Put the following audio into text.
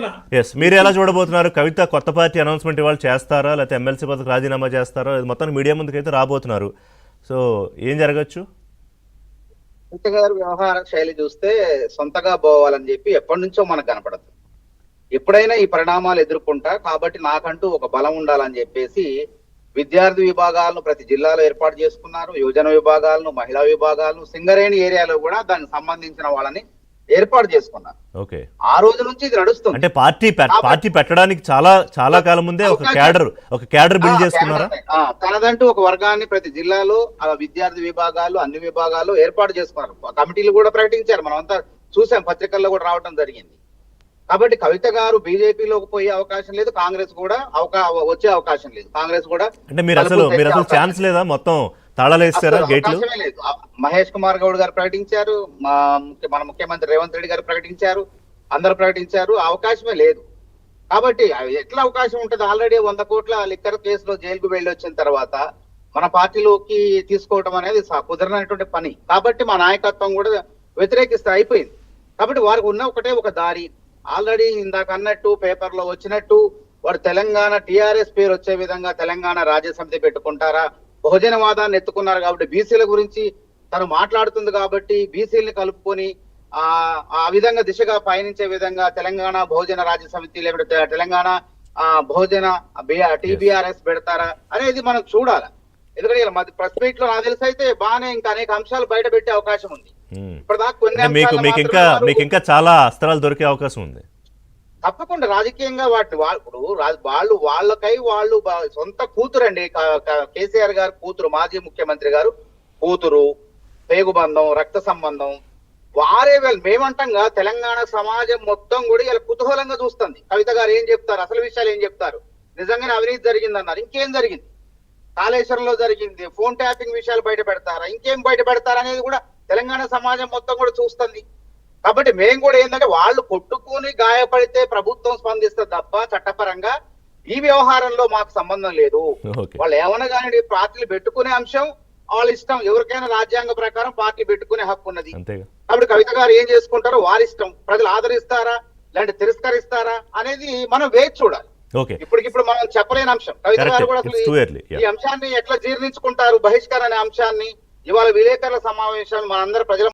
అంటున్నా. మీరు ఎలా చూడబోతున్నారు? కవిత కొత్త పార్టీ అనౌన్స్మెంట్ ఇవాళ చేస్తారా, లేకపోతే ఎమ్మెల్సీ పదవికి రాజీనామా చేస్తారా? మొత్తం మీడియా ముందుకైతే రాబోతున్నారు. సో ఏం జరగచ్చు? కవిత గారు వ్యవహార శైలి చూస్తే సొంతగా పోవాలని చెప్పి ఎప్పటి నుంచో మనకు కనపడదు. ఎప్పుడైనా ఈ పరిణామాలు ఎదుర్కొంటా కాబట్టి నాకంటూ ఒక బలం ఉండాలని చెప్పేసి విద్యార్థి విభాగాలను ప్రతి జిల్లాలో ఏర్పాటు చేసుకున్నారు. యువజన విభాగాలను, మహిళా విభాగాలను, సింగరేణి ఏరియాలో కూడా దానికి సంబంధించిన వాళ్ళని ఏర్పాటు చేసుకున్నారు. ఓకే, ఆ రోజు నుంచి ఇది నడుస్తుంది. అంటే పార్టీ పెట్టడానికి చాలా కాలం ముందే ఒక క్యాడర్ బిల్డ్ చేసుకున్నారా? తనదంటూ ఒక వర్గాన్ని ప్రతి జిల్లాలో విద్యార్థి విభాగాలు, అన్ని విభాగాలు ఏర్పాటు చేసుకున్నారు. కమిటీలు కూడా ప్రకటించారు. మనం అంతా చూసాం, పత్రికల్లో కూడా రావడం జరిగింది. కాబట్టి కవిత గారు బీజేపీలోకి పోయే అవకాశం లేదు, కాంగ్రెస్ కూడా వచ్చే అవకాశం లేదు. కాంగ్రెస్ కూడా అంటే మీరు అసలు ఛాన్స్ లేదా? మొత్తం తాళాలు వేస్తారా గేట్లు? లేదు. మహేష్ కుమార్ గౌడ్ గారు ప్రకటించారు, మన ముఖ్యమంత్రి రేవంత్ రెడ్డి గారు ప్రకటించారు, అందరు ప్రకటించారు. అవకాశమే లేదు. కాబట్టి ఎట్లా అవకాశం ఉంటుంది? ఆల్రెడీ 100 కోట్ల లిక్కర్ కేసులో జైలుకు వెళ్ళి వచ్చిన తర్వాత మన పార్టీలోకి తీసుకోవడం అనేది కుదరనటువంటి పని. కాబట్టి మా నాయకత్వం కూడా వ్యతిరేకిస్తే అయిపోయింది. కాబట్టి వారికి ఉన్న ఒక దారి. ఆల్రెడీ ఇందాక అన్నట్టు పేపర్ లో వచ్చినట్టు వాడు తెలంగాణ టీఆర్ఎస్ పేరు వచ్చే విధంగా తెలంగాణ రాజ్య సమితి పెట్టుకుంటారా? బహుజనవాదాన్ని ఎత్తుకున్నారు కాబట్టి బీసీల గురించి తను మాట్లాడుతుంది కాబట్టి బీసీలని కలుపుకొని ఆ విధంగా దిశగా పయనించే విధంగా తెలంగాణ బహుజన రాజ్య సమితి లేకపోతే తెలంగాణ బహుజన టీబీఆర్ఎస్ పెడతారా అనేది మనం చూడాలి. ఎందుకంటే ప్రెస్ మీట్ లో నాకు తెలిసి అయితే బాగానే ఇంకా అనేక అంశాలు బయట పెట్టే అవకాశం ఉంది. ఇప్పటిదాకా మీకు ఇంకా చాలా అస్త్రాలు దొరికే అవకాశం ఉంది. తప్పకుండా రాజకీయంగా వాళ్ళు సొంత కూతురు అండి. కేసీఆర్ గారు కూతురు, మాజీ ముఖ్యమంత్రి గారు కూతురు, పేగుబంధం, రక్త సంబంధం. మేమంటాంగా తెలంగాణ సమాజం మొత్తం కూడా ఇలా కుతూహలంగా చూస్తుంది. కవిత గారు ఏం చెప్తారు, అసలు విషయాలు ఏం చెప్తారు, నిజంగానే అవినీతి జరిగిందన్నారు, ఇంకేం జరిగింది, కాళేశ్వరంలో జరిగింది, ఫోన్ ట్యాపింగ్ విషయాలు బయట పెడతారా, ఇంకేం బయట పెడతారా అనేది కూడా తెలంగాణ సమాజం మొత్తం కూడా చూస్తుంది. కాబట్టి మేము కూడా ఏంటంటే వాళ్ళు కొట్టుకుని గాయపడితే ప్రభుత్వం స్పందిస్తే తప్ప చట్టపరంగా ఈ వ్యవహారంలో మాకు సంబంధం లేదు. వాళ్ళు ఏమన్నా కానీ పార్టీలు పెట్టుకునే అంశం వాళ్ళ ఇష్టం. ఎవరికైనా రాజ్యాంగ ప్రకారం పార్టీ పెట్టుకునే హక్కు ఉన్నది. కాబట్టి కవిత గారు ఏం చేసుకుంటారో వారి ఇష్టం. ప్రజలు ఆదరిస్తారా లేదంటే తిరస్కరిస్తారా అనేది మనం వేచి చూడాలి. ఇప్పటికిప్పుడు మనం చెప్పలేని అంశం. కవిత గారు కూడా అసలు ఈ అంశాన్ని ఎట్లా జీర్ణించుకుంటారు, బహిష్కరణ అనే అంశాన్ని. ఇవాళ విలేకరుల సమావేశాలు మనందరూ ప్రజల